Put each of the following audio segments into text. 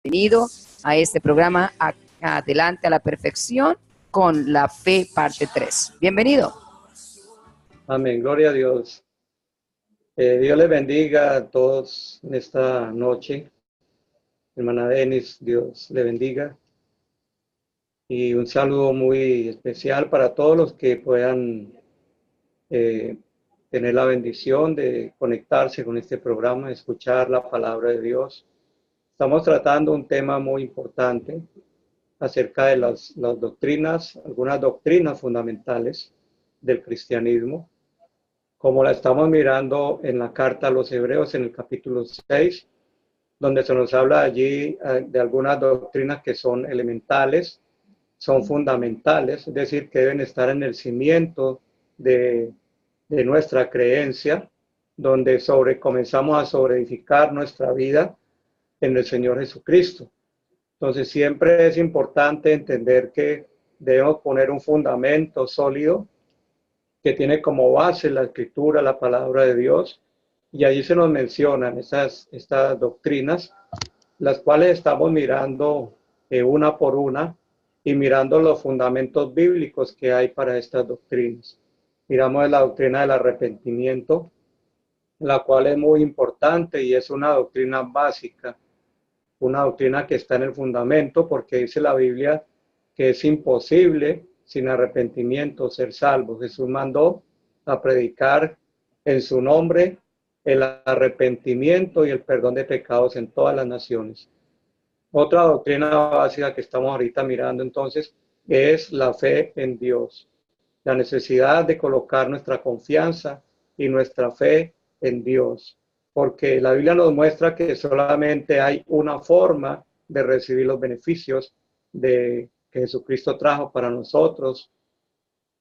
Bienvenido a este programa Adelante a la Perfección con la Fe, parte 3. Bienvenido. Amén, gloria a Dios. Dios les bendiga a todos en esta noche. Hermana Denis, Dios le bendiga. Y un saludo muy especial para todos los que puedan tener la bendición de conectarse con este programa, escuchar la palabra de Dios. Estamos tratando un tema muy importante acerca de las doctrinas, algunas doctrinas fundamentales del cristianismo, como la estamos mirando en la carta a los Hebreos en el capítulo 6, donde se nos habla allí de algunas doctrinas que son elementales, son fundamentales, es decir, que deben estar en el cimiento de nuestra creencia, donde comenzamos a sobreedificar nuestra vida en el Señor Jesucristo. Entonces siempre es importante entender que debemos poner un fundamento sólido que tiene como base la Escritura, la palabra de Dios, y allí se nos mencionan estas doctrinas, las cuales estamos mirando una por una y mirando los fundamentos bíblicos que hay para estas doctrinas. Miramos la doctrina del arrepentimiento, la cual es muy importante y es una doctrina básica, una doctrina que está en el fundamento, porque dice la Biblia que es imposible sin arrepentimiento ser salvo. Jesús mandó a predicar en su nombre el arrepentimiento y el perdón de pecados en todas las naciones. Otra doctrina básica que estamos ahorita mirando entonces es la fe en Dios, la necesidad de colocar nuestra confianza y nuestra fe en Dios, porque la Biblia nos muestra que solamente hay una forma de recibir los beneficios que Jesucristo trajo para nosotros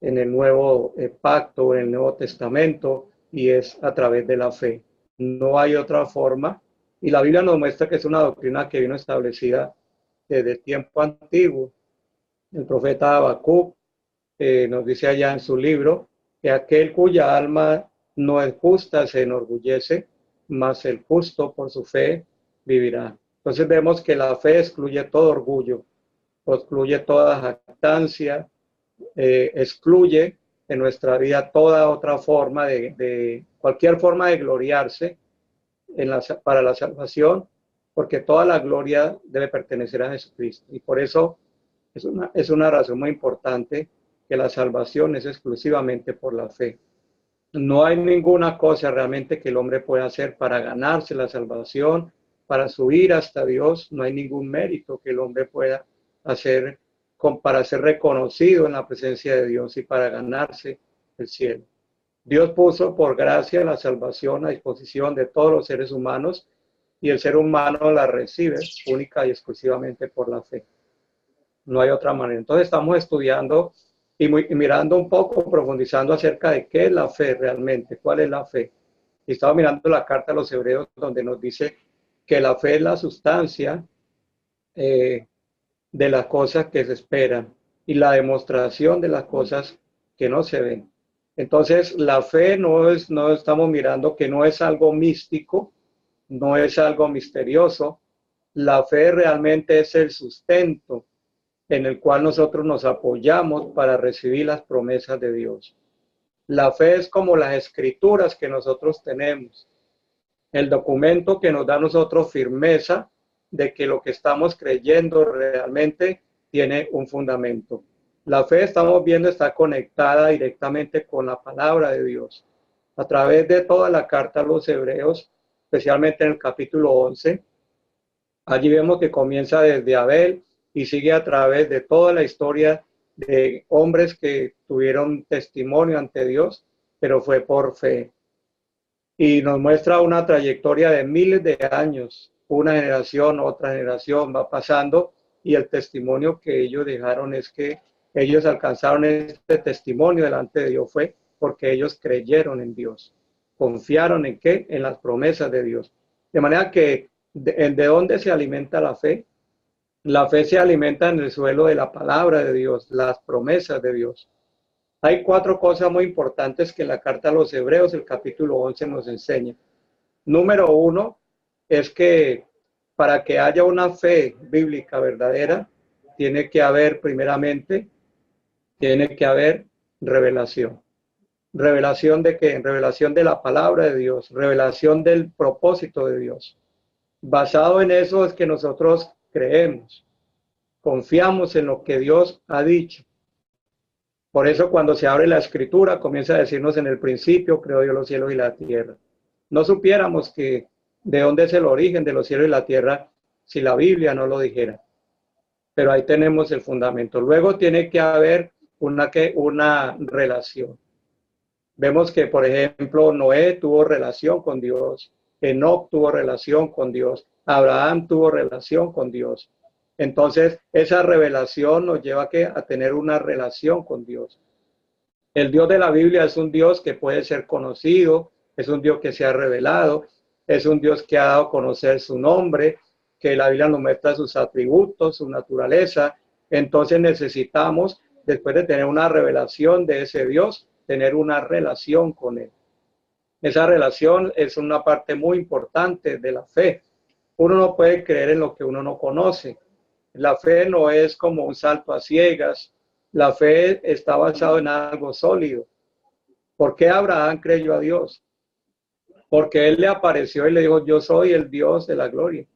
en el nuevo pacto, en el Nuevo Testamento, y es a través de la fe. No hay otra forma, y la Biblia nos muestra que es una doctrina que vino establecida desde el tiempo antiguo. El profeta Habacuc nos dice allá en su libro que aquel cuya alma no es justa se enorgullece, mas el justo por su fe vivirá. Entonces vemos que la fe excluye todo orgullo, excluye toda jactancia, excluye en nuestra vida toda otra forma cualquier forma de gloriarse para la salvación, porque toda la gloria debe pertenecer a Jesucristo. Y por eso es una razón muy importante que la salvación es exclusivamente por la fe. No hay ninguna cosa realmente que el hombre pueda hacer para ganarse la salvación, para subir hasta Dios. No hay ningún mérito que el hombre pueda hacer para ser reconocido en la presencia de Dios y para ganarse el cielo. Dios puso por gracia la salvación a disposición de todos los seres humanos y el ser humano la recibe única y exclusivamente por la fe. No hay otra manera. Entonces estamos estudiando y mirando un poco, profundizando acerca de qué es la fe realmente, cuál es la fe. Y estaba mirando la carta a los Hebreos donde nos dice que la fe es la sustancia de las cosas que se esperan y la demostración de las cosas que no se ven. Entonces la fe no estamos mirando que no es algo místico, no es algo misterioso. La fe realmente es el sustento en el cual nosotros nos apoyamos para recibir las promesas de Dios. La fe es como las escrituras que nosotros tenemos, el documento que nos da a nosotros firmeza de que lo que estamos creyendo realmente tiene un fundamento. La fe, estamos viendo, está conectada directamente con la palabra de Dios. A través de toda la carta a los Hebreos, especialmente en el capítulo 11, allí vemos que comienza desde Abel y sigue a través de toda la historia de hombres que tuvieron testimonio ante Dios, pero fue por fe. Y nos muestra una trayectoria de miles de años, una generación, otra generación va pasando, y el testimonio que ellos dejaron es que ellos alcanzaron este testimonio delante de Dios fue porque ellos creyeron en Dios, confiaron en qué, en las promesas de Dios. De manera que ¿de dónde se alimenta la fe? La fe se alimenta en el suelo de la palabra de Dios, las promesas de Dios. Hay 4 cosas muy importantes que la carta a los Hebreos, el capítulo 11, nos enseña. Número 1 es que para que haya una fe bíblica verdadera, tiene que haber primeramente, tiene que haber revelación. ¿Revelación de qué? Revelación de la palabra de Dios, revelación del propósito de Dios. Basado en eso es que nosotros creemos, confiamos en lo que Dios ha dicho. Por eso cuando se abre la escritura comienza a decirnos en el principio creó Dios los cielos y la tierra. No supiéramos que de dónde es el origen de los cielos y la tierra si la Biblia no lo dijera. Pero ahí tenemos el fundamento. Luego tiene que haber una relación. Vemos que, por ejemplo, Noé tuvo relación con Dios, Enoc tuvo relación con Dios, Abraham tuvo relación con Dios. Entonces, esa revelación nos lleva a tener una relación con Dios. El Dios de la Biblia es un Dios que puede ser conocido, es un Dios que se ha revelado, es un Dios que ha dado a conocer su nombre, que la Biblia nos muestra sus atributos, su naturaleza. Entonces necesitamos, después de tener una revelación de ese Dios, tener una relación con él. Esa relación es una parte muy importante de la fe. Uno no puede creer en lo que uno no conoce. La fe no es como un salto a ciegas. La fe está basada en algo sólido. ¿Por qué Abraham creyó a Dios? Porque él le apareció y le dijo, yo soy el Dios de la gloria.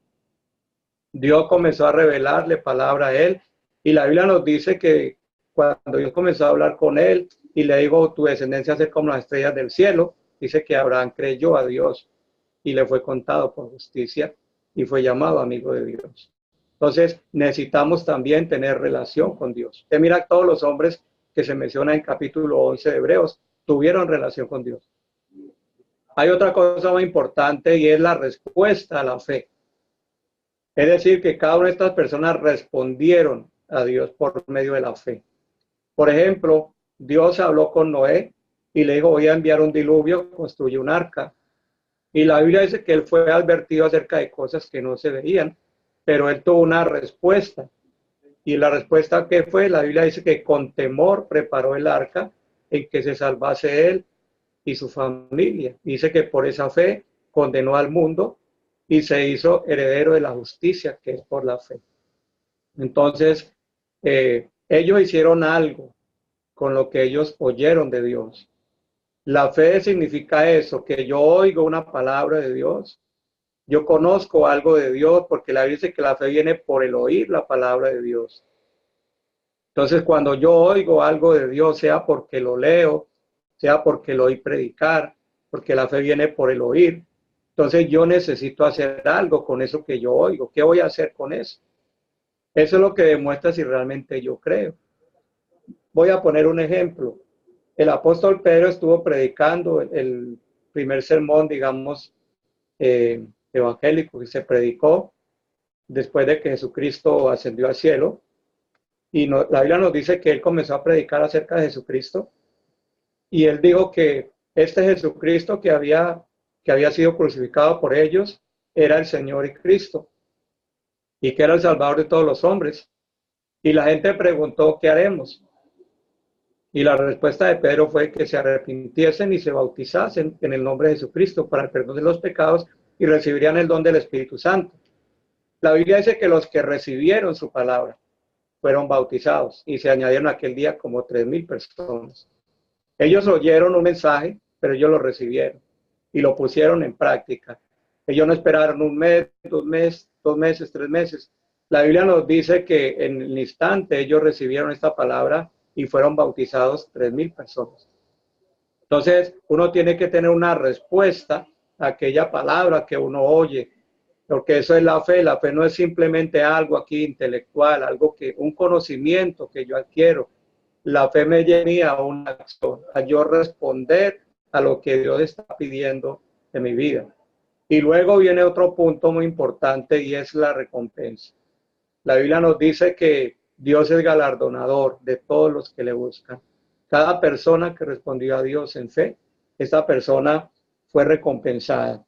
Dios comenzó a revelarle palabra a él y la Biblia nos dice que cuando Dios comenzó a hablar con él y le dijo, tu descendencia es como las estrellas del cielo, dice que Abraham creyó a Dios y le fue contado por justicia y fue llamado amigo de Dios. Entonces necesitamos también tener relación con Dios. Usted mira, todos los hombres que se mencionan en capítulo 11 de Hebreos tuvieron relación con Dios. Hay otra cosa muy importante y es la respuesta a la fe. Es decir, que cada una de estas personas respondieron a Dios por medio de la fe. Por ejemplo, Dios habló con Noé y le dijo, voy a enviar un diluvio, construye un arca. Y la Biblia dice que él fue advertido acerca de cosas que no se veían, pero él tuvo una respuesta. Y la respuesta que fue, la Biblia dice que con temor preparó el arca en que se salvase él y su familia. Dice que por esa fe condenó al mundo y se hizo heredero de la justicia, que es por la fe. Entonces, ellos hicieron algo con lo que ellos oyeron de Dios. La fe significa eso, que yo oigo una palabra de Dios, yo conozco algo de Dios, porque la Biblia dice que la fe viene por el oír la palabra de Dios. Entonces, cuando yo oigo algo de Dios, sea porque lo leo, sea porque lo oí predicar, porque la fe viene por el oír, entonces yo necesito hacer algo con eso que yo oigo. ¿Qué voy a hacer con eso? Eso es lo que demuestra si realmente yo creo. Voy a poner un ejemplo. El apóstol Pedro estuvo predicando el primer sermón, digamos, evangélico que se predicó después de que Jesucristo ascendió al cielo. Y la Biblia nos dice que él comenzó a predicar acerca de Jesucristo. Y él dijo que este Jesucristo que había sido crucificado por ellos era el Señor y Cristo. Y que era el Salvador de todos los hombres. Y la gente preguntó, ¿qué haremos? Y la respuesta de Pedro fue que se arrepintiesen y se bautizasen en el nombre de Jesucristo para el perdón de los pecados y recibirían el don del Espíritu Santo. La Biblia dice que los que recibieron su palabra fueron bautizados y se añadieron aquel día como 3,000 personas. Ellos oyeron un mensaje, pero ellos lo recibieron y lo pusieron en práctica. Ellos no esperaron un mes, 2 meses, 3 meses. La Biblia nos dice que en el instante ellos recibieron esta palabra y fueron bautizados 3,000 personas. Entonces, uno tiene que tener una respuesta a aquella palabra que uno oye, porque eso es la fe. La fe no es simplemente algo aquí intelectual, un conocimiento que yo adquiero. La fe me lleva a una acción, a yo responder a lo que Dios está pidiendo en mi vida. Y luego viene otro punto muy importante y es la recompensa. La Biblia nos dice que Dios es galardonador de todos los que le buscan. Cada persona que respondió a Dios en fe, esta persona fue recompensada.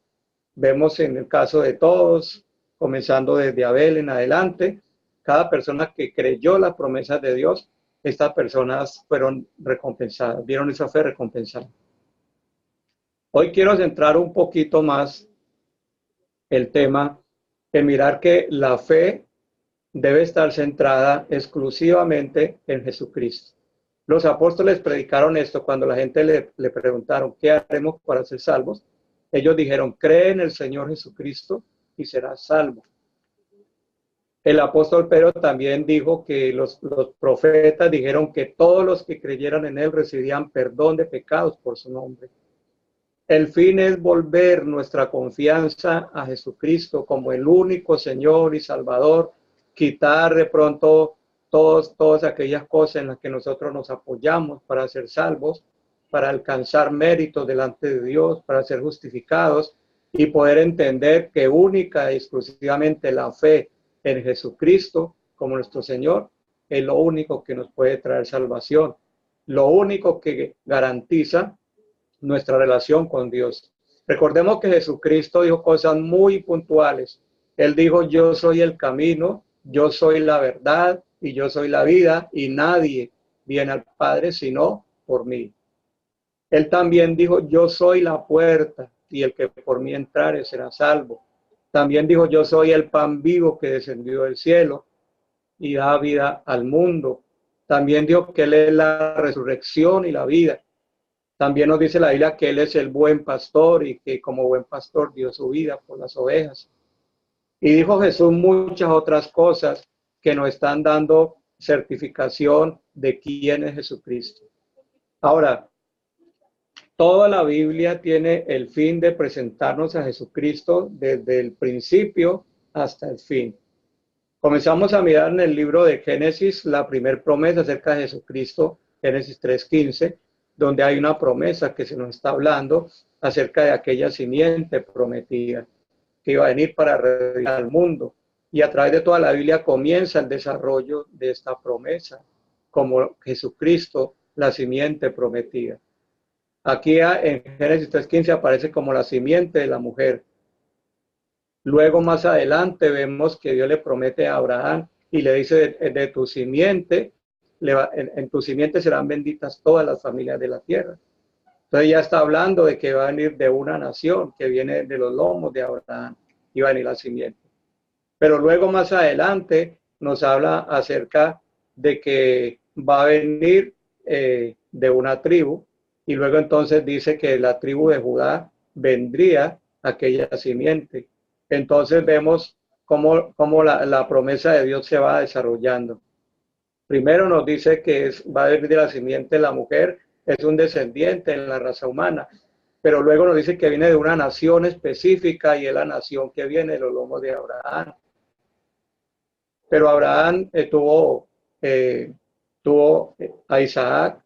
Vemos en el caso de todos, comenzando desde Abel en adelante, cada persona que creyó las promesas de Dios, estas personas fueron recompensadas, vieron esa fe recompensada. Hoy quiero centrar un poquito más el tema en mirar que la fe debe estar centrada exclusivamente en Jesucristo. Los apóstoles predicaron esto cuando la gente le preguntaron, ¿qué haremos para ser salvos? Ellos dijeron, cree en el Señor Jesucristo y serás salvo. El apóstol Pedro también dijo que los profetas dijeron que todos los que creyeran en él recibían perdón de pecados por su nombre. El fin es volver nuestra confianza a Jesucristo como el único Señor y Salvador, quitar de pronto todas aquellas cosas en las que nosotros nos apoyamos para ser salvos, para alcanzar méritos delante de Dios, para ser justificados y poder entender que única y exclusivamente la fe en Jesucristo como nuestro Señor es lo único que nos puede traer salvación, lo único que garantiza nuestra relación con Dios. Recordemos que Jesucristo dijo cosas muy puntuales. Él dijo, yo soy el camino, yo soy la verdad y yo soy la vida y nadie viene al Padre sino por mí. Él también dijo, yo soy la puerta y el que por mí entrare será salvo. También dijo, yo soy el pan vivo que descendió del cielo y da vida al mundo. También dijo que Él es la resurrección y la vida. También nos dice la Biblia que Él es el buen pastor y que como buen pastor dio su vida por las ovejas. Y dijo Jesús muchas otras cosas que nos están dando certificación de quién es Jesucristo. Ahora, toda la Biblia tiene el fin de presentarnos a Jesucristo desde el principio hasta el fin. Comenzamos a mirar en el libro de Génesis la primera promesa acerca de Jesucristo, Génesis 3:15, donde hay una promesa que se nos está hablando acerca de aquella simiente prometida que iba a venir para redimir al mundo. Y a través de toda la Biblia comienza el desarrollo de esta promesa, como Jesucristo, la simiente prometida. Aquí en Génesis 3:15 aparece como la simiente de la mujer. Luego más adelante vemos que Dios le promete a Abraham y le dice de tu simiente, en tu simiente serán benditas todas las familias de la tierra. Entonces ya está hablando de que va a venir de una nación que viene de los lomos de Abraham y va a venir la simiente. Pero luego más adelante nos habla acerca de que va a venir de una tribu y luego entonces dice que la tribu de Judá vendría aquella simiente. Entonces vemos cómo la promesa de Dios se va desarrollando. Primero nos dice que va a venir de la simiente de la mujer, es un descendiente en la raza humana, pero luego nos dice que viene de una nación específica y es la nación que viene de los lomos de Abraham. Pero Abraham tuvo a Isaac,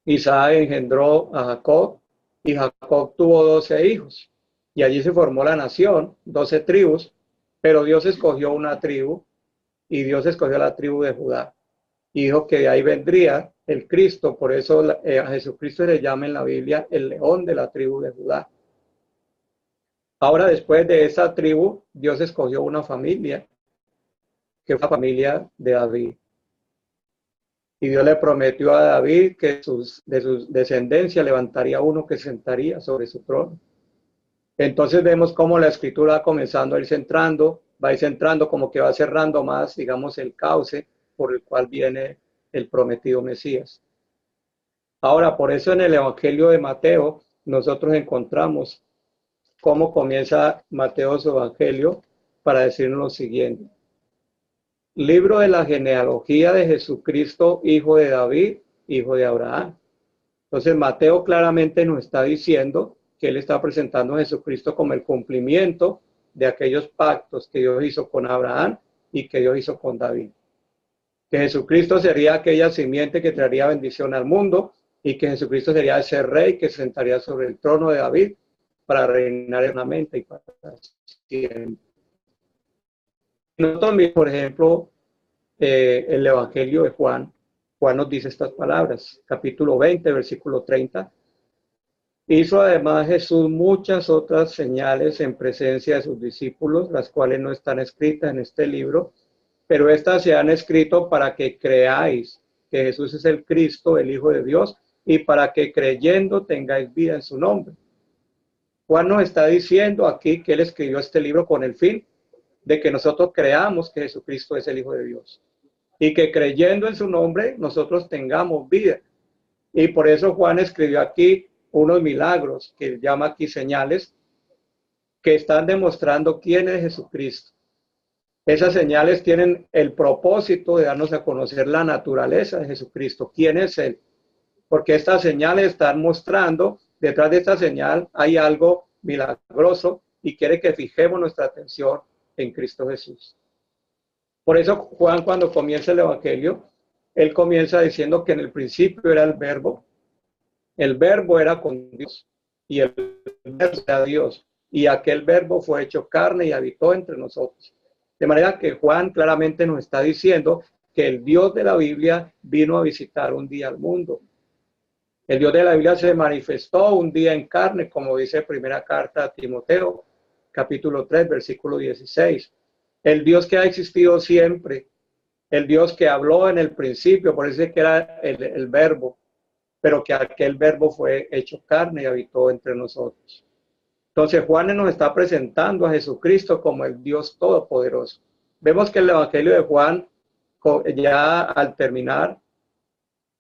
Isaac engendró a Jacob y Jacob tuvo 12 hijos y allí se formó la nación, 12 tribus, pero Dios escogió una tribu y Dios escogió la tribu de Judá y dijo que de ahí vendría el Cristo. Por eso a Jesucristo le llama en la Biblia el león de la tribu de Judá. Ahora, después de esa tribu, Dios escogió una familia, que fue la familia de David. Y Dios le prometió a David que de su descendencia levantaría uno que sentaría sobre su trono. Entonces vemos cómo la escritura va comenzando a ir centrando, como que va cerrando más, digamos, el cauce por el cual viene el prometido Mesías. Ahora, por eso en el Evangelio de Mateo, nosotros encontramos cómo comienza Mateo su Evangelio para decirnos lo siguiente. Libro de la genealogía de Jesucristo, hijo de David, hijo de Abraham. Entonces, Mateo claramente nos está diciendo que él está presentando a Jesucristo como el cumplimiento de aquellos pactos que Dios hizo con Abraham y que Dios hizo con David. Que Jesucristo sería aquella simiente que traería bendición al mundo y que Jesucristo sería ese rey que se sentaría sobre el trono de David para reinar eternamente y para siempre. Nosotros, por ejemplo, el Evangelio de Juan nos dice estas palabras, capítulo 20, versículo 30. Hizo además Jesús muchas otras señales en presencia de sus discípulos, las cuales no están escritas en este libro, pero estas se han escrito para que creáis que Jesús es el Cristo, el Hijo de Dios, y para que creyendo tengáis vida en su nombre. Juan nos está diciendo aquí que él escribió este libro con el fin de que nosotros creamos que Jesucristo es el Hijo de Dios y que creyendo en su nombre nosotros tengamos vida. Y por eso Juan escribió aquí unos milagros que llama aquí señales que están demostrando quién es Jesucristo. Esas señales tienen el propósito de darnos a conocer la naturaleza de Jesucristo, quién es Él. Porque estas señales están mostrando, detrás de esta señal hay algo milagroso y quiere que fijemos nuestra atención en Cristo Jesús. Por eso Juan, cuando comienza el Evangelio, él comienza diciendo que en el principio era el verbo era con Dios y el verbo era Dios, y aquel verbo fue hecho carne y habitó entre nosotros. De manera que Juan claramente nos está diciendo que el Dios de la Biblia vino a visitar un día al mundo. El Dios de la Biblia se manifestó un día en carne, como dice primera carta a Timoteo, capítulo 3, versículo 16. El Dios que ha existido siempre, el Dios que habló en el principio, por eso es que era el verbo, pero que aquel verbo fue hecho carne y habitó entre nosotros. Entonces Juan nos está presentando a Jesucristo como el Dios todopoderoso. Vemos que el Evangelio de Juan, ya al terminar,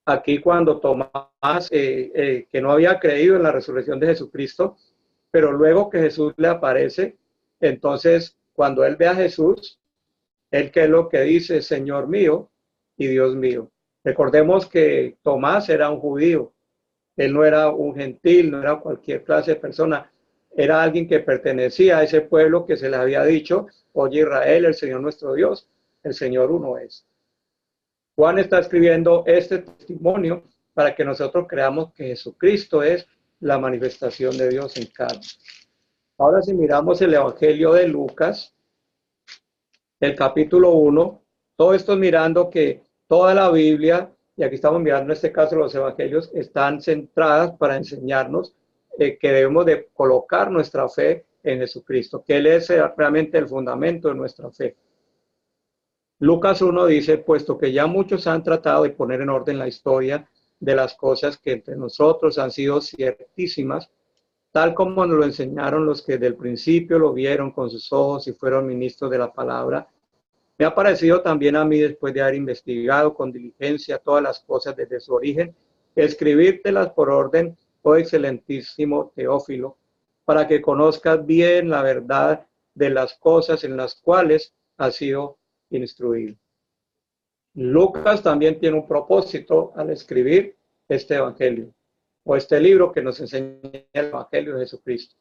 aquí cuando Tomás, que no había creído en la resurrección de Jesucristo, pero luego que Jesús le aparece, entonces cuando él ve a Jesús, él que es lo que dice, Señor mío y Dios mío. Recordemos que Tomás era un judío, él no era un gentil, no era cualquier clase de persona, era alguien que pertenecía a ese pueblo que se les había dicho, oye Israel, el Señor nuestro Dios, el Señor uno es. Juan está escribiendo este testimonio para que nosotros creamos que Jesucristo es la manifestación de Dios en carne. Ahora si miramos el Evangelio de Lucas, el capítulo 1, todo esto mirando que toda la Biblia, y aquí estamos mirando en este caso los evangelios, están centradas para enseñarnos que debemos de colocar nuestra fe en Jesucristo, que Él es realmente el fundamento de nuestra fe. Lucas 1 dice, puesto que ya muchos han tratado de poner en orden la historia de las cosas que entre nosotros han sido ciertísimas, tal como nos lo enseñaron los que del principio lo vieron con sus ojos y fueron ministros de la palabra. Me ha parecido también a mí, después de haber investigado con diligencia todas las cosas desde su origen, escribírtelas por orden, oh excelentísimo Teófilo, para que conozcas bien la verdad de las cosas en las cuales has sido instruido. Lucas también tiene un propósito al escribir este evangelio, o este libro que nos enseña el evangelio de Jesucristo,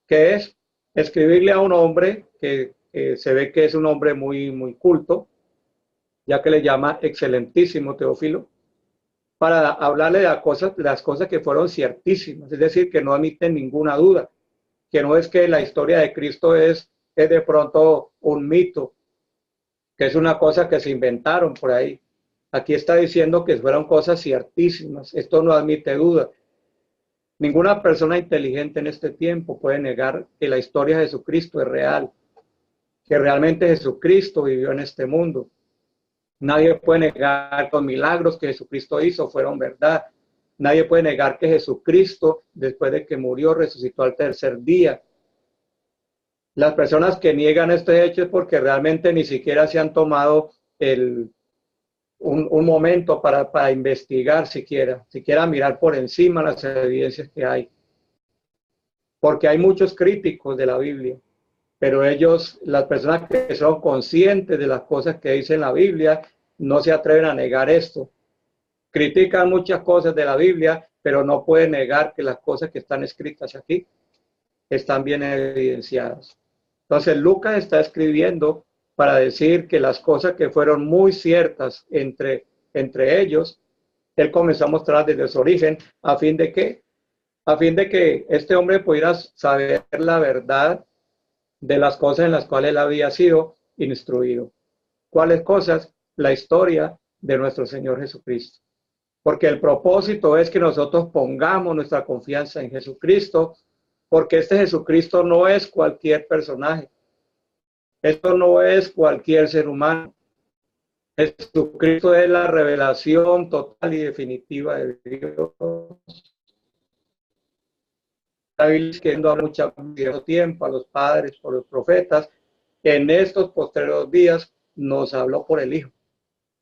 que es escribirle a un hombre que se ve que es un hombre muy culto, ya que le llama excelentísimo Teófilo, para hablarle de las cosas que fueron ciertísimas, es decir, que no admiten ninguna duda, que no es que la historia de Cristo es de pronto un mito, que es una cosa que se inventaron por ahí. Aquí está diciendo que fueron cosas ciertísimas, esto no admite duda. Ninguna persona inteligente en este tiempo puede negar que la historia de Jesucristo es real, que realmente Jesucristo vivió en este mundo. Nadie puede negar que los milagros que Jesucristo hizo fueron verdad. Nadie puede negar que Jesucristo, después de que murió, resucitó al tercer día. Las personas que niegan este hecho es porque realmente ni siquiera se han tomado un momento para investigar siquiera mirar por encima las evidencias que hay. Porque hay muchos críticos de la Biblia, pero ellos, las personas que son conscientes de las cosas que dice la Biblia, no se atreven a negar esto. Critican muchas cosas de la Biblia, pero no pueden negar que las cosas que están escritas aquí están bien evidenciadas. Entonces Lucas está escribiendo para decir que las cosas que fueron muy ciertas entre ellos, él comenzó a mostrar desde su origen, a fin de que este hombre pudiera saber la verdad de las cosas en las cuales él había sido instruido. ¿Cuáles cosas? La historia de nuestro Señor Jesucristo. Porque el propósito es que nosotros pongamos nuestra confianza en Jesucristo, porque este Jesucristo no es cualquier personaje. Esto no es cualquier ser humano. Jesucristo es la revelación total y definitiva de Dios. La Biblia que no habla mucho tiempo a los padres, por los profetas, en estos postreros días nos habló por el Hijo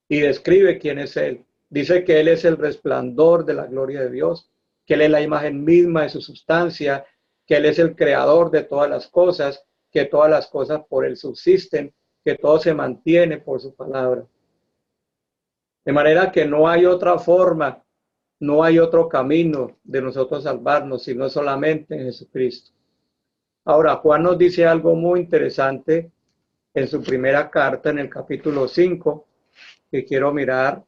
y describe quién es Él. Dice que Él es el resplandor de la gloria de Dios, que Él es la imagen misma de su sustancia, que Él es el creador de todas las cosas, que todas las cosas por Él subsisten, que todo se mantiene por su palabra. De manera que no hay otra forma, no hay otro camino de nosotros salvarnos, sino solamente en Jesucristo. Ahora, Juan nos dice algo muy interesante en su primera carta, en el capítulo 5, que quiero mirar.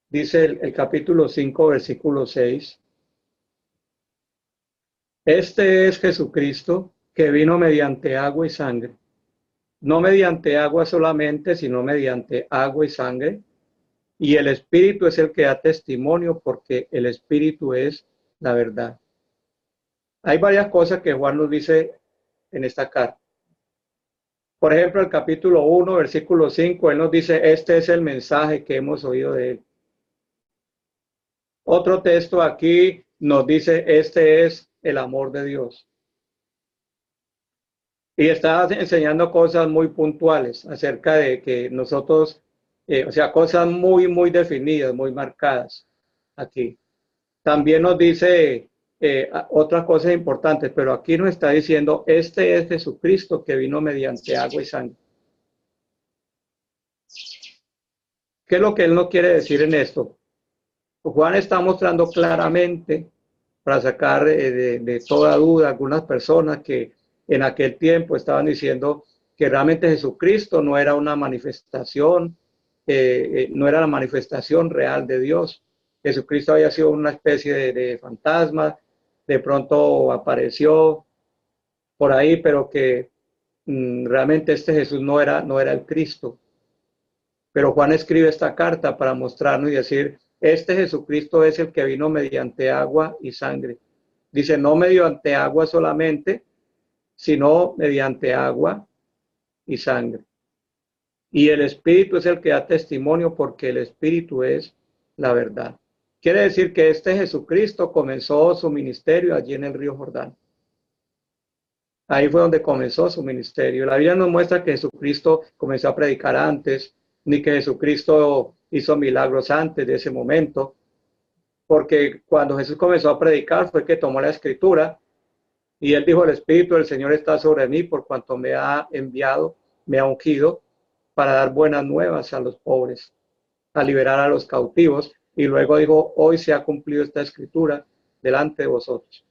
Dice el capítulo 5, versículo 6. Este es Jesucristo, que vino mediante agua y sangre. No mediante agua solamente, sino mediante agua y sangre. Y el Espíritu es el que da testimonio, porque el Espíritu es la verdad. Hay varias cosas que Juan nos dice en esta carta. Por ejemplo, el capítulo 1, versículo 5, él nos dice, este es el mensaje que hemos oído de él. Otro texto aquí nos dice, este es el amor de Dios. Y está enseñando cosas muy puntuales acerca de que nosotros, o sea, cosas muy, muy definidas, muy marcadas aquí. También nos dice otras cosas importantes, pero aquí nos está diciendo, este es Jesucristo que vino mediante agua y sangre. ¿Qué es lo que él nos quiere decir en esto? Juan está mostrando claramente, para sacar de toda duda a algunas personas que en aquel tiempo estaban diciendo que realmente Jesucristo no era una manifestación, no era la manifestación real de Dios. Jesucristo había sido una especie de fantasma, de pronto apareció por ahí, pero que realmente este Jesús no era el Cristo. Pero Juan escribe esta carta para mostrarnos y decir, este Jesucristo es el que vino mediante agua y sangre. Dice, no mediante agua solamente, sino mediante agua y sangre. Y el Espíritu es el que da testimonio, porque el Espíritu es la verdad. Quiere decir que este Jesucristo comenzó su ministerio allí en el río Jordán. Ahí fue donde comenzó su ministerio. La Biblia nos muestra que Jesucristo comenzó a predicar antes, ni que Jesucristo hizo milagros antes de ese momento, porque cuando Jesús comenzó a predicar fue que tomó la escritura y él dijo, el Espíritu del Señor está sobre mí por cuanto me ha enviado, me ha ungido para dar buenas nuevas a los pobres, a liberar a los cautivos. Y luego dijo, hoy se ha cumplido esta escritura delante de vosotros.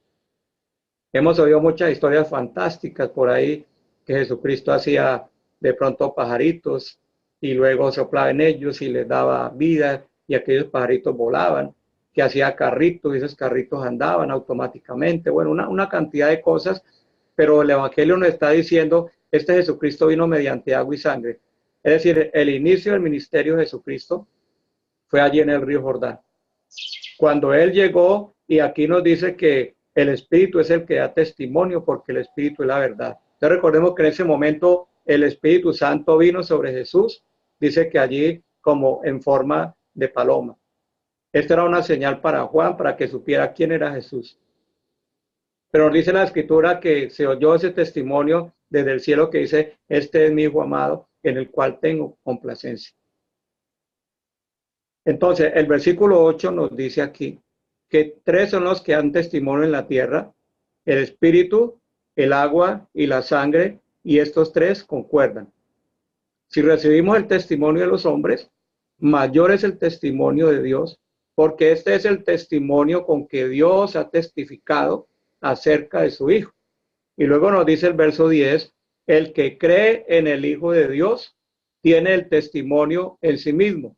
Hemos oído muchas historias fantásticas por ahí, que Jesucristo hacía de pronto pajaritos y luego soplaba en ellos y les daba vida y aquellos pajaritos volaban, que hacía carritos y esos carritos andaban automáticamente. Bueno, una cantidad de cosas, pero el Evangelio nos está diciendo, este Jesucristo vino mediante agua y sangre. Es decir, el inicio del ministerio de Jesucristo fue allí en el río Jordán. Cuando él llegó, y aquí nos dice que el Espíritu es el que da testimonio, porque el Espíritu es la verdad. Entonces recordemos que en ese momento el Espíritu Santo vino sobre Jesús, dice que allí como en forma de paloma. Esta era una señal para Juan, para que supiera quién era Jesús. Pero nos dice la Escritura que se oyó ese testimonio desde el cielo que dice, este es mi Hijo amado, en el cual tengo complacencia. Entonces, el versículo 8 nos dice aquí que tres son los que dan testimonio en la tierra, el espíritu, el agua y la sangre, y estos tres concuerdan. Si recibimos el testimonio de los hombres, mayor es el testimonio de Dios, porque este es el testimonio con que Dios ha testificado acerca de su Hijo. Y luego nos dice el verso 10, el que cree en el Hijo de Dios tiene el testimonio en sí mismo.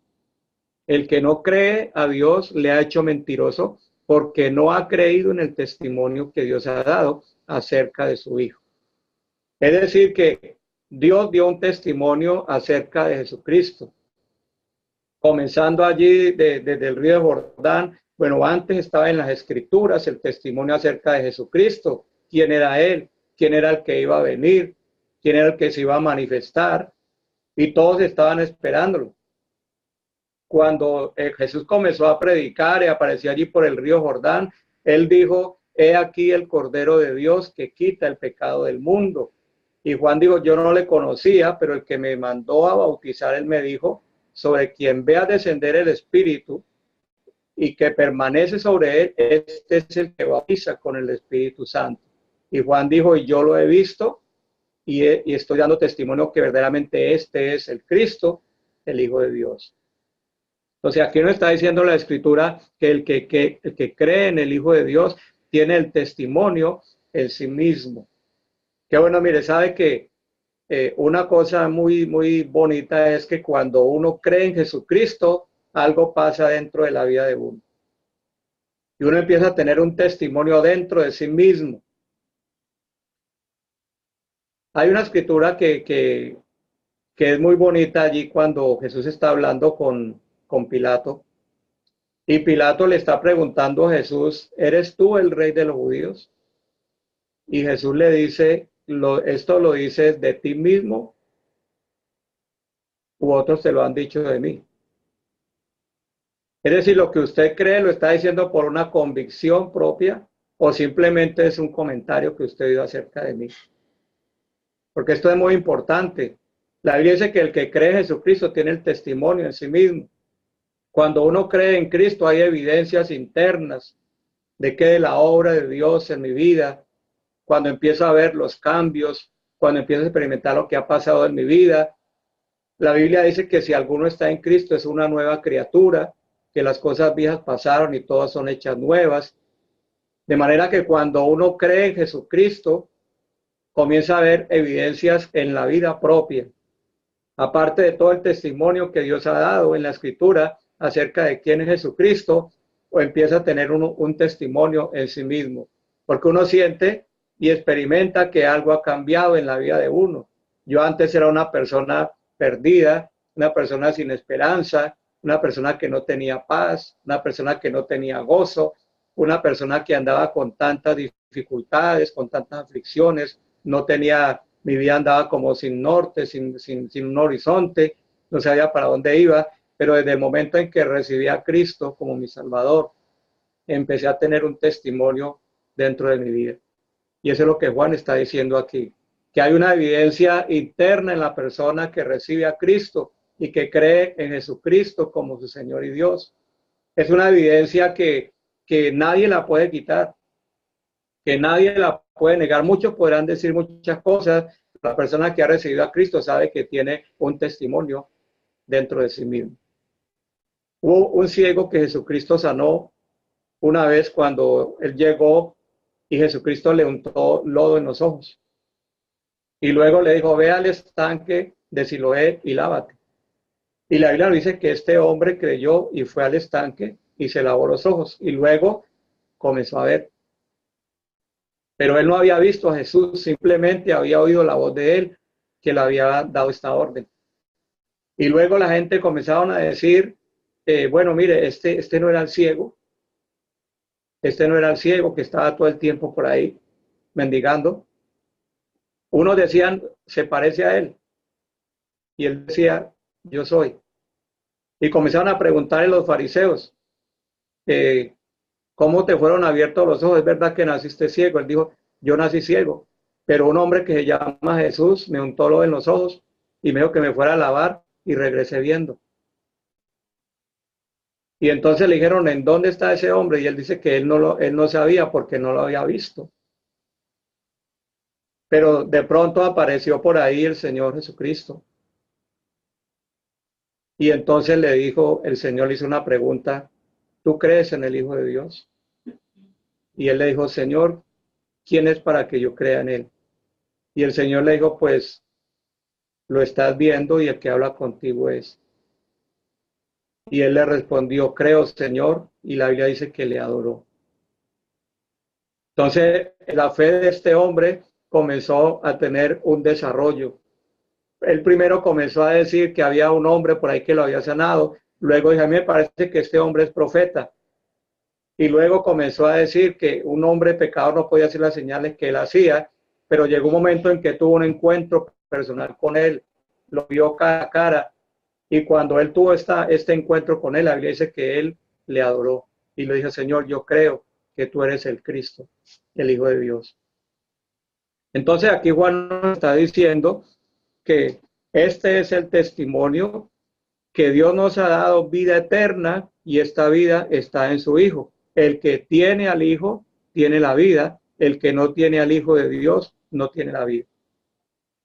El que no cree a Dios le ha hecho mentiroso, porque no ha creído en el testimonio que Dios ha dado acerca de su Hijo. Es decir, que Dios dio un testimonio acerca de Jesucristo. Comenzando allí desde el río Jordán, bueno, antes estaba en las Escrituras el testimonio acerca de Jesucristo. ¿Quién era Él? ¿Quién era el que iba a venir? ¿Quién era el que se iba a manifestar? Y todos estaban esperándolo. Cuando Jesús comenzó a predicar y apareció allí por el río Jordán, él dijo, he aquí el Cordero de Dios que quita el pecado del mundo. Y Juan dijo, yo no le conocía, pero el que me mandó a bautizar, él me dijo, sobre quien vea descender el Espíritu y que permanece sobre él, este es el que bautiza con el Espíritu Santo. Y Juan dijo, y yo lo he visto y estoy dando testimonio que verdaderamente este es el Cristo, el Hijo de Dios. Entonces aquí nos está diciendo la Escritura que el que cree en el Hijo de Dios tiene el testimonio en sí mismo. Qué bueno, mire, sabe que una cosa muy, muy bonita es que cuando uno cree en Jesucristo, algo pasa dentro de la vida de uno. Y uno empieza a tener un testimonio dentro de sí mismo. Hay una escritura que es muy bonita allí cuando Jesús está hablando con Pilato. Y Pilato le está preguntando a Jesús, ¿eres tú el rey de los judíos? Y Jesús le dice, ¿esto lo dices de ti mismo u otros te lo han dicho de mí? Es decir, lo que usted cree lo está diciendo por una convicción propia o simplemente es un comentario que usted dio acerca de mí. Porque esto es muy importante. La Biblia dice que el que cree en Jesucristo tiene el testimonio en sí mismo. Cuando uno cree en Cristo hay evidencias internas de que la obra de Dios en mi vida, cuando empiezo a ver los cambios, cuando empiezo a experimentar lo que ha pasado en mi vida. La Biblia dice que si alguno está en Cristo es una nueva criatura, que las cosas viejas pasaron y todas son hechas nuevas. De manera que cuando uno cree en Jesucristo, comienza a ver evidencias en la vida propia. Aparte de todo el testimonio que Dios ha dado en la Escritura acerca de quién es Jesucristo, o empieza a tener un testimonio en sí mismo. Porque uno siente y experimenta que algo ha cambiado en la vida de uno. Yo antes era una persona perdida, una persona sin esperanza, una persona que no tenía paz, una persona que no tenía gozo, una persona que andaba con tantas dificultades, con tantas aflicciones, no tenía, mi vida andaba como sin norte, sin un horizonte, no sabía para dónde iba, pero desde el momento en que recibí a Cristo como mi Salvador, empecé a tener un testimonio dentro de mi vida. Y eso es lo que Juan está diciendo aquí, que hay una evidencia interna en la persona que recibe a Cristo y que cree en Jesucristo como su Señor y Dios. Es una evidencia que nadie la puede quitar, que nadie la puede negar. Muchos podrán decir muchas cosas. La persona que ha recibido a Cristo sabe que tiene un testimonio dentro de sí mismo. Hubo un ciego que Jesucristo sanó una vez cuando él llegó y Jesucristo le untó lodo en los ojos. Y luego le dijo, ve al estanque de Siloé y lávate. Y la Biblia dice que este hombre creyó y fue al estanque y se lavó los ojos. Y luego comenzó a ver. Pero él no había visto a Jesús, simplemente había oído la voz de él que le había dado esta orden. Y luego la gente comenzaron a decir, bueno, mire, este no era el ciego. Este no era el ciego que estaba todo el tiempo por ahí mendigando. Unos decían, se parece a él. Y él decía, yo soy. Y comenzaron a preguntarle a los fariseos, ¿cómo te fueron abiertos los ojos? ¿Es verdad que naciste ciego? Él dijo, yo nací ciego, pero un hombre que se llama Jesús me untó lo en los ojos y me dijo que me fuera a lavar y regresé viendo. Y entonces le dijeron, ¿en dónde está ese hombre? Y él dice que él no sabía porque no lo había visto. Pero de pronto apareció por ahí el Señor Jesucristo. Y entonces le dijo, el Señor le hizo una pregunta, ¿tú crees en el Hijo de Dios? Y él le dijo, Señor, ¿quién es para que yo crea en él? Y el Señor le dijo, pues lo estás viendo y el que habla contigo es. Y él le respondió, creo, Señor, y la Biblia dice que le adoró. Entonces, la fe de este hombre comenzó a tener un desarrollo. Él primero comenzó a decir que había un hombre por ahí que lo había sanado. Luego dijo, a mí me parece que este hombre es profeta. Y luego comenzó a decir que un hombre pecador no podía hacer las señales que él hacía, pero llegó un momento en que tuvo un encuentro personal con él, lo vio cara a cara, y cuando él tuvo este encuentro con él, la Biblia dice que él le adoró y le dijo, Señor, yo creo que tú eres el Cristo, el Hijo de Dios. Entonces aquí Juan nos está diciendo que este es el testimonio, que Dios nos ha dado vida eterna y esta vida está en su Hijo. El que tiene al Hijo tiene la vida, el que no tiene al Hijo de Dios no tiene la vida.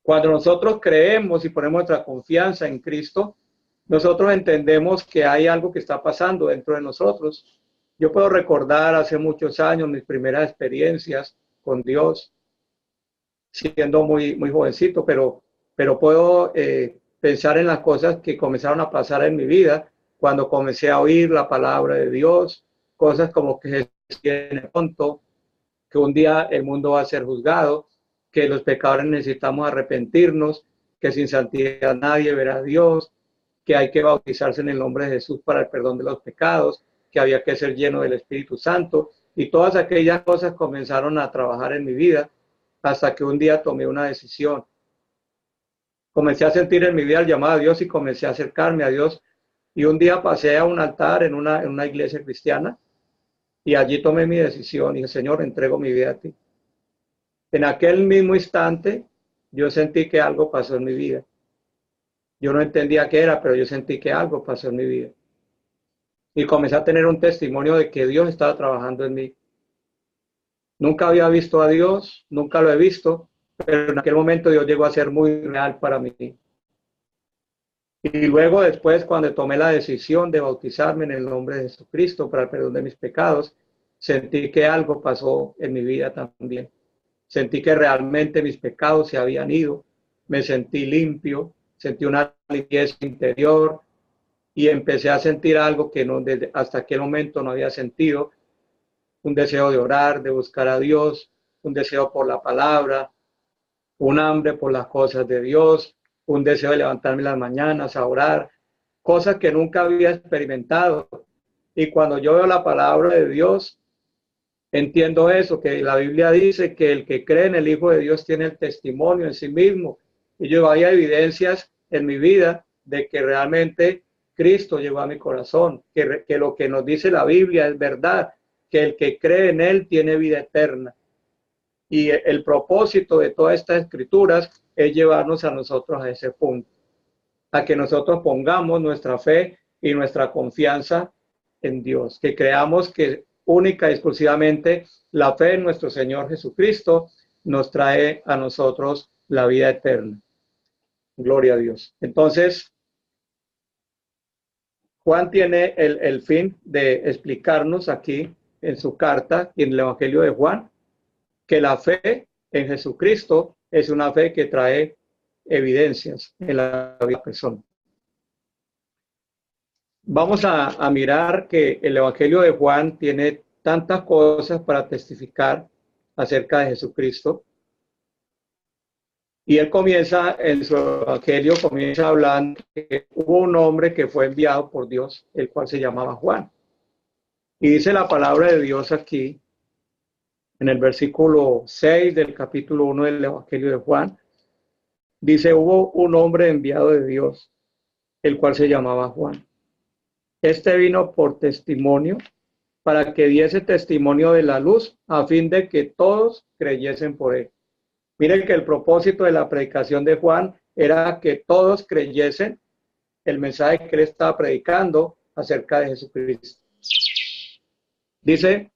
Cuando nosotros creemos y ponemos nuestra confianza en Cristo, nosotros entendemos que hay algo que está pasando dentro de nosotros. Yo puedo recordar hace muchos años mis primeras experiencias con Dios, siendo muy jovencito, pero puedo pensar en las cosas que comenzaron a pasar en mi vida cuando comencé a oír la palabra de Dios, cosas como que Jesús viene pronto, que un día el mundo va a ser juzgado, que los pecadores necesitamos arrepentirnos, que sin santidad nadie verá a Dios, que hay que bautizarse en el nombre de Jesús para el perdón de los pecados, que había que ser lleno del Espíritu Santo, y todas aquellas cosas comenzaron a trabajar en mi vida hasta que un día tomé una decisión. Comencé a sentir en mi vida el llamado a Dios y comencé a acercarme a Dios, y un día pasé a un altar en una iglesia cristiana y allí tomé mi decisión y dije, Señor, entrego mi vida a ti. En aquel mismo instante yo sentí que algo pasó en mi vida. Yo no entendía qué era, pero yo sentí que algo pasó en mi vida. Y comencé a tener un testimonio de que Dios estaba trabajando en mí. Nunca había visto a Dios, nunca lo he visto, pero en aquel momento Dios llegó a ser muy real para mí. Y luego después, cuando tomé la decisión de bautizarme en el nombre de Jesucristo para el perdón de mis pecados, sentí que algo pasó en mi vida también. Sentí que realmente mis pecados se habían ido, me sentí limpio, sentí una limpieza interior y empecé a sentir algo que no, desde hasta aquel momento no había sentido, un deseo de orar, de buscar a Dios, un deseo por la palabra, un hambre por las cosas de Dios, un deseo de levantarme en las mañanas a orar, cosas que nunca había experimentado. Y cuando yo veo la palabra de Dios, entiendo eso, que la Biblia dice que el que cree en el Hijo de Dios tiene el testimonio en sí mismo. Y yo había evidencias en mi vida de que realmente Cristo llegó a mi corazón, que lo que nos dice la Biblia es verdad, que el que cree en Él tiene vida eterna. Y el propósito de todas estas escrituras es llevarnos a nosotros a ese punto, a que nosotros pongamos nuestra fe y nuestra confianza en Dios, que creamos que única y exclusivamente la fe en nuestro Señor Jesucristo nos trae a nosotros la vida eterna. Gloria a Dios. Entonces, Juan tiene el fin de explicarnos aquí en su carta y en el Evangelio de Juan que la fe en Jesucristo es una fe que trae evidencias en la vida de la persona. Vamos a mirar que el Evangelio de Juan tiene tantas cosas para testificar acerca de Jesucristo. Y él comienza, en su Evangelio, comienza hablando que hubo un hombre que fue enviado por Dios, el cual se llamaba Juan. Y dice la palabra de Dios aquí, en el versículo 6 del capítulo 1 del Evangelio de Juan, dice, hubo un hombre enviado de Dios, el cual se llamaba Juan. Este vino por testimonio, para que diese testimonio de la luz, a fin de que todos creyesen por él. Miren que el propósito de la predicación de Juan era que todos creyesen el mensaje que él estaba predicando acerca de Jesucristo. Dice,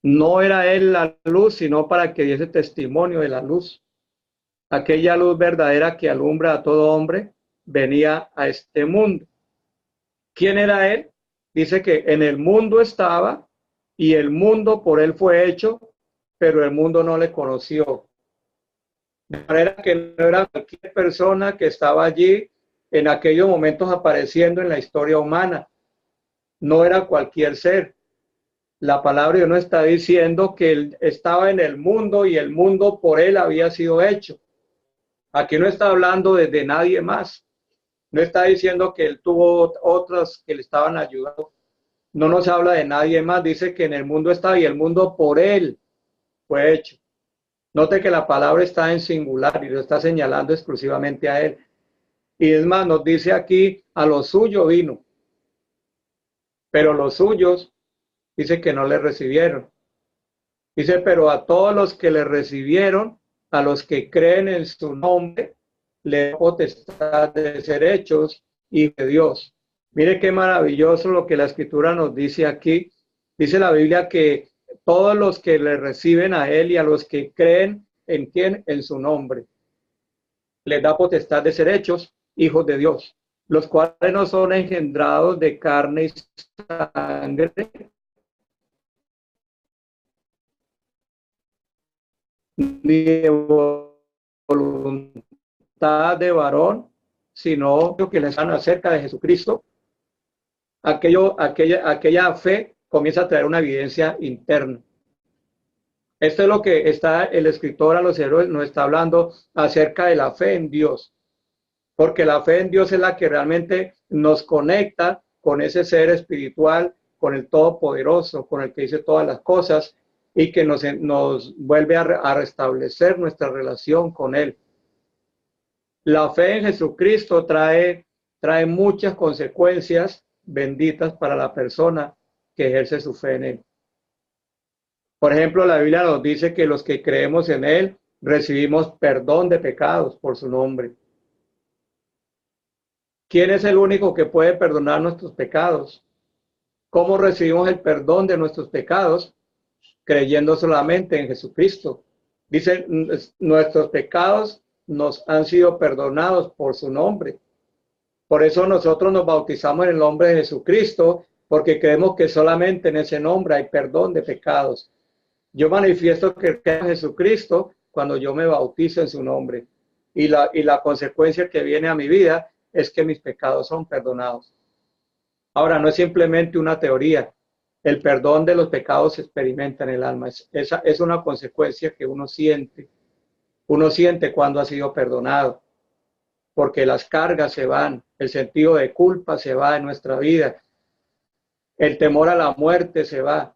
no era él la luz, sino para que diese testimonio de la luz. Aquella luz verdadera que alumbra a todo hombre venía a este mundo. ¿Quién era él? Dice que en el mundo estaba y el mundo por él fue hecho, pero el mundo no le conoció. De manera que no era cualquier persona que estaba allí en aquellos momentos apareciendo en la historia humana. No era cualquier ser. La palabra de Dios no está diciendo que él estaba en el mundo y el mundo por él había sido hecho. Aquí no está hablando de nadie más. No está diciendo que él tuvo otros que le estaban ayudando. No nos habla de nadie más. Dice que en el mundo estaba y el mundo por él fue hecho. Note que la palabra está en singular y lo está señalando exclusivamente a él. Y es más, nos dice aquí, a lo suyo vino. Pero los suyos, dice que no le recibieron. Dice, pero a todos los que le recibieron, a los que creen en su nombre, le da potestad de ser hechos hijos de Dios. Mire qué maravilloso lo que la Escritura nos dice aquí. Dice la Biblia que todos los que le reciben a Él y a los que creen en quien, en su nombre, les da potestad de ser hechos hijos de Dios, los cuales no son engendrados de carne y sangre, ni de voluntad de varón, sino que les dan acerca de Jesucristo. Aquella fe comienza a traer una evidencia interna. Esto es lo que está el escritor a los héroes nos está hablando acerca de la fe en Dios, porque la fe en Dios es la que realmente nos conecta con ese ser espiritual, con el Todopoderoso, con el que dice todas las cosas y que nos vuelve a restablecer nuestra relación con Él. La fe en Jesucristo trae muchas consecuencias benditas para la persona que ejerce su fe en Él. Por ejemplo, la Biblia nos dice que los que creemos en Él recibimos perdón de pecados por su nombre. ¿Quién es el único que puede perdonar nuestros pecados? ¿Cómo recibimos el perdón de nuestros pecados? Creyendo solamente en Jesucristo. Dice, nuestros pecados nos han sido perdonados por su nombre. Por eso nosotros nos bautizamos en el nombre de Jesucristo, porque creemos que solamente en ese nombre hay perdón de pecados. Yo manifiesto que creo en Jesucristo cuando yo me bautizo en su nombre. Y la consecuencia que viene a mi vida es que mis pecados son perdonados. Ahora, no es simplemente una teoría. El perdón de los pecados se experimenta en el alma. Esa es una consecuencia que uno siente. Uno siente cuando ha sido perdonado. Porque las cargas se van. El sentido de culpa se va de nuestra vida. El temor a la muerte se va.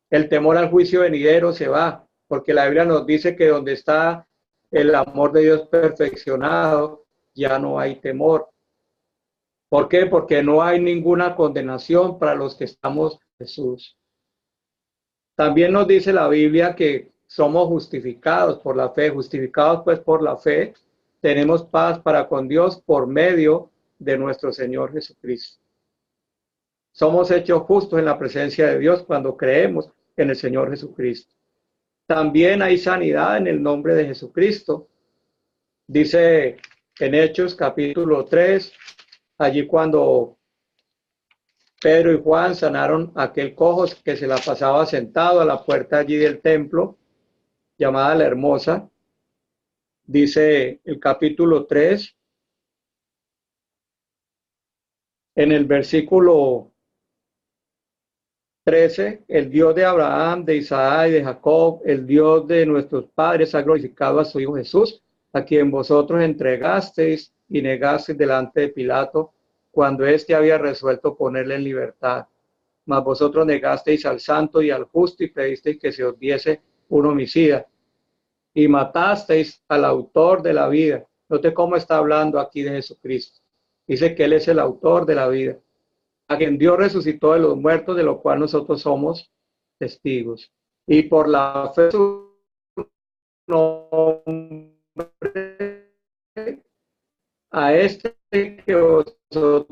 El temor al juicio venidero se va, porque la Biblia nos dice que donde está el amor de Dios perfeccionado, ya no hay temor. ¿Por qué? Porque no hay ninguna condenación para los que estamos en Jesús. También nos dice la Biblia que somos justificados por la fe. Justificados pues por la fe, tenemos paz para con Dios por medio de nuestro Señor Jesucristo. Somos hechos justos en la presencia de Dios cuando creemos en el Señor Jesucristo. También hay sanidad en el nombre de Jesucristo. Dice en Hechos capítulo 3, allí cuando Pedro y Juan sanaron a aquel cojo que se la pasaba sentado a la puerta allí del templo, llamada La Hermosa. Dice el capítulo 3, en el versículo 13, el Dios de Abraham, de Isaac y de Jacob, el Dios de nuestros padres, ha glorificado a su Hijo Jesús, a quien vosotros entregasteis y negasteis delante de Pilato, cuando éste había resuelto ponerle en libertad. Mas vosotros negasteis al santo y al justo y pedisteis que se os diese un homicida. Y matasteis al autor de la vida. Note cómo está hablando aquí de Jesucristo. Dice que Él es el autor de la vida, a quien Dios resucitó de los muertos, de lo cual nosotros somos testigos. Y por la fe su nombre, a este que vosotros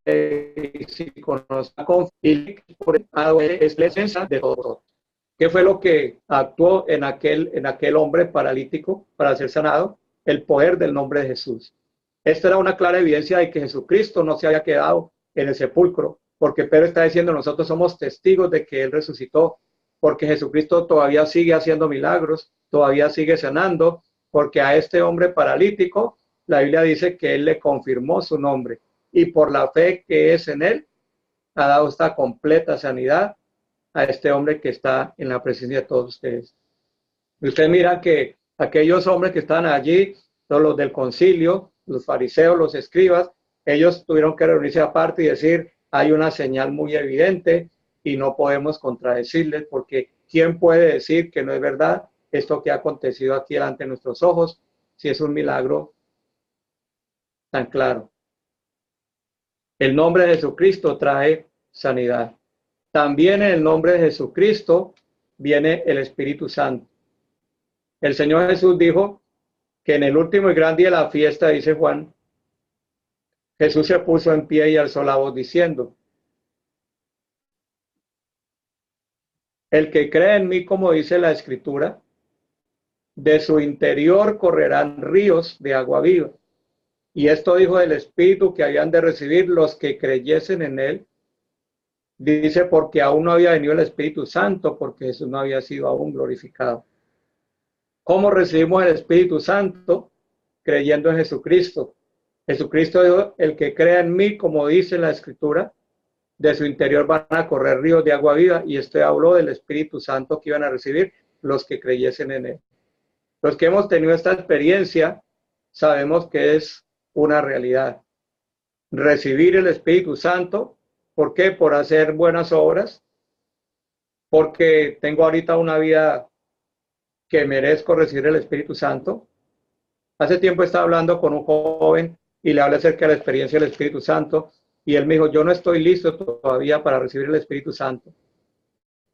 veis y conozcan, y por es la esencia de todos. ¿Qué fue lo que actuó en aquel hombre paralítico para ser sanado? El poder del nombre de Jesús. Esta era una clara evidencia de que Jesucristo no se había quedado en el sepulcro, porque Pedro está diciendo, nosotros somos testigos de que Él resucitó, porque Jesucristo todavía sigue haciendo milagros, todavía sigue sanando, porque a este hombre paralítico, la Biblia dice que Él le confirmó su nombre, y por la fe que es en Él, ha dado esta completa sanidad a este hombre que está en la presencia de todos ustedes. Y ustedes miran que aquellos hombres que están allí, todos los del concilio, los fariseos, los escribas, ellos tuvieron que reunirse aparte y decir, hay una señal muy evidente y no podemos contradecirles, porque ¿quién puede decir que no es verdad esto que ha acontecido aquí delante de nuestros ojos, si es un milagro tan claro? El nombre de Jesucristo trae sanidad. También en el nombre de Jesucristo viene el Espíritu Santo. El Señor Jesús dijo que en el último y gran día de la fiesta, dice Juan, Jesús se puso en pie y alzó la voz diciendo: el que cree en mí, como dice la Escritura, de su interior correrán ríos de agua viva. Y esto dijo del Espíritu que habían de recibir los que creyesen en él. Dice, porque aún no había venido el Espíritu Santo, porque Jesús no había sido aún glorificado. ¿Cómo recibimos el Espíritu Santo? Creyendo en Jesucristo. Jesucristo dijo: el que crea en mí, como dice la Escritura, de su interior van a correr ríos de agua viva. Y esto habló del Espíritu Santo que iban a recibir los que creyesen en él. Los que hemos tenido esta experiencia sabemos que es una realidad. Recibir el Espíritu Santo, ¿por qué? Por hacer buenas obras, porque tengo ahorita una vida que merezco recibir el Espíritu Santo. Hace tiempo estaba hablando con un joven y le hablé acerca de la experiencia del Espíritu Santo y él me dijo: yo no estoy listo todavía para recibir el Espíritu Santo.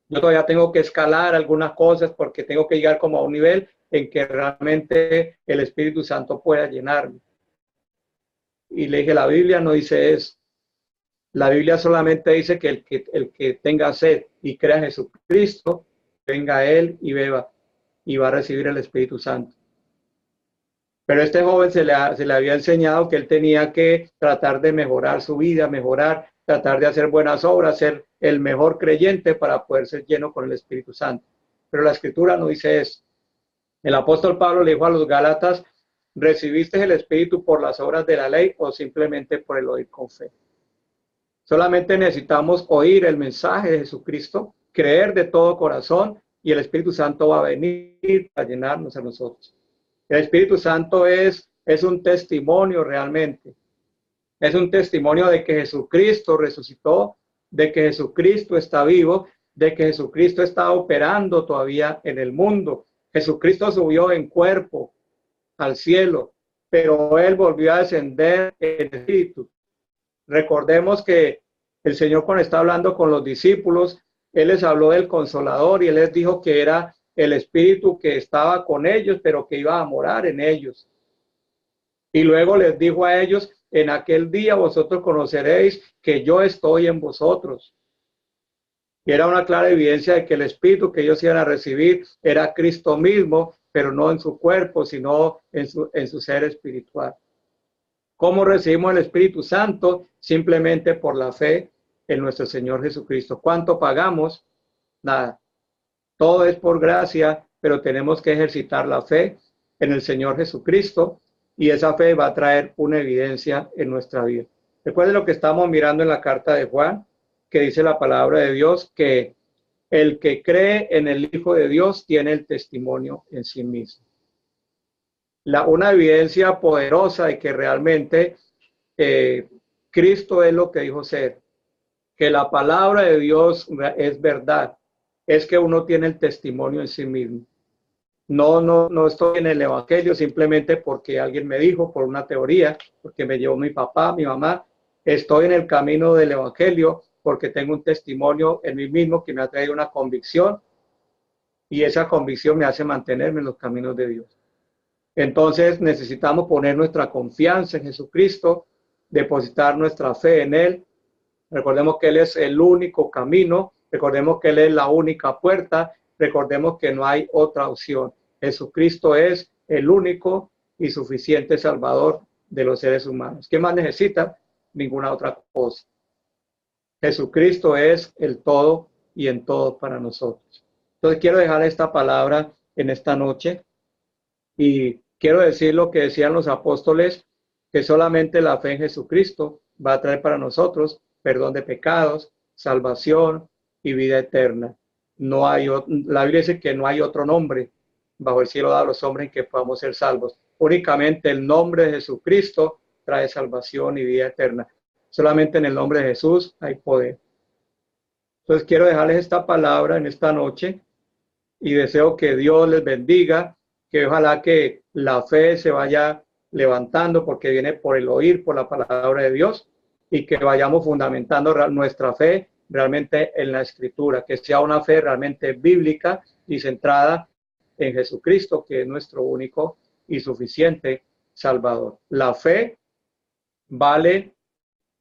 Yo todavía tengo que escalar algunas cosas porque tengo que llegar como a un nivel en que realmente el Espíritu Santo pueda llenarme. Y le dije: la Biblia no dice eso. La Biblia solamente dice que el que tenga sed y crea en Jesucristo, venga a él y beba, y va a recibir el Espíritu Santo. Pero este joven se le había enseñado que él tenía que tratar de mejorar su vida, tratar de hacer buenas obras, ser el mejor creyente para poder ser lleno con el Espíritu Santo. Pero la Escritura no dice eso. El apóstol Pablo le dijo a los Gálatas: ¿recibiste el Espíritu por las obras de la ley o simplemente por el oír con fe? Solamente necesitamos oír el mensaje de Jesucristo, creer de todo corazón, y el Espíritu Santo va a venir a llenarnos a nosotros. El Espíritu Santo es un testimonio realmente. Es un testimonio de que Jesucristo resucitó, de que Jesucristo está vivo, de que Jesucristo está operando todavía en el mundo. Jesucristo subió en cuerpo al cielo, pero él volvió a descender en espíritu. Recordemos que el Señor, cuando está hablando con los discípulos, él les habló del Consolador y él les dijo que era el Espíritu que estaba con ellos, pero que iba a morar en ellos. Y luego les dijo a ellos: en aquel día vosotros conoceréis que yo estoy en vosotros. Y era una clara evidencia de que el Espíritu que ellos iban a recibir era Cristo mismo, pero no en su cuerpo, sino en su ser espiritual. ¿Cómo recibimos el Espíritu Santo? Simplemente por la fe en nuestro Señor Jesucristo. ¿Cuánto pagamos? Nada. Todo es por gracia, pero tenemos que ejercitar la fe en el Señor Jesucristo y esa fe va a traer una evidencia en nuestra vida. Recuerden lo que estamos mirando en la carta de Juan, que dice la palabra de Dios, que el que cree en el Hijo de Dios tiene el testimonio en sí mismo. Una evidencia poderosa de que realmente Cristo es lo que dijo ser, que la palabra de Dios es verdad, es que uno tiene el testimonio en sí mismo. No estoy en el Evangelio simplemente porque alguien me dijo, por una teoría, porque me llevó mi papá, mi mamá. Estoy en el camino del Evangelio porque tengo un testimonio en mí mismo que me ha traído una convicción y esa convicción me hace mantenerme en los caminos de Dios. Entonces necesitamos poner nuestra confianza en Jesucristo, depositar nuestra fe en Él. Recordemos que Él es el único camino, recordemos que Él es la única puerta, recordemos que no hay otra opción. Jesucristo es el único y suficiente Salvador de los seres humanos. ¿Qué más necesita? Ninguna otra cosa. Jesucristo es el todo y en todo para nosotros. Entonces quiero dejar esta palabra en esta noche y quiero decir lo que decían los apóstoles, que solamente la fe en Jesucristo va a traer para nosotros perdón de pecados, salvación y vida eterna. La Biblia dice que no hay otro nombre bajo el cielo dado a los hombres en que podamos ser salvos. Únicamente el nombre de Jesucristo trae salvación y vida eterna. Solamente en el nombre de Jesús hay poder. Entonces quiero dejarles esta palabra en esta noche y deseo que Dios les bendiga, que ojalá que la fe se vaya levantando porque viene por el oír, por la palabra de Dios, y que vayamos fundamentando nuestra fe realmente en la Escritura, que sea una fe realmente bíblica y centrada en Jesucristo, que es nuestro único y suficiente Salvador. La fe vale,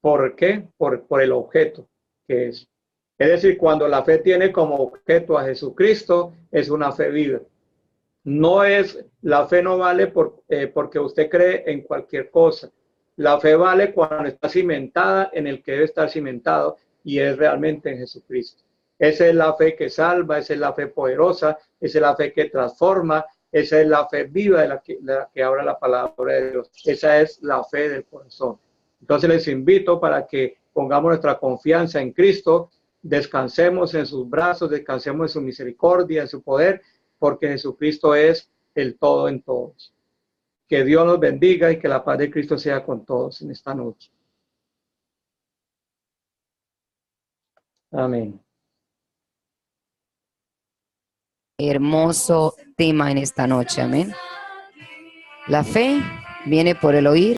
¿por qué? Por el objeto que es. Es decir, cuando la fe tiene como objeto a Jesucristo, es una fe viva. No es, la fe no vale porque usted cree en cualquier cosa. La fe vale cuando está cimentada en el que debe estar cimentado, y es realmente en Jesucristo. Esa es la fe que salva, esa es la fe poderosa, esa es la fe que transforma, esa es la fe viva de la que habla la palabra de Dios. Esa es la fe del corazón. Entonces les invito para que pongamos nuestra confianza en Cristo, descansemos en sus brazos, descansemos en su misericordia, en su poder, porque Jesucristo es el todo en todos. Que Dios nos bendiga y que la paz de Cristo sea con todos en esta noche. Amén. Hermoso tema en esta noche, amén. La fe viene por el oír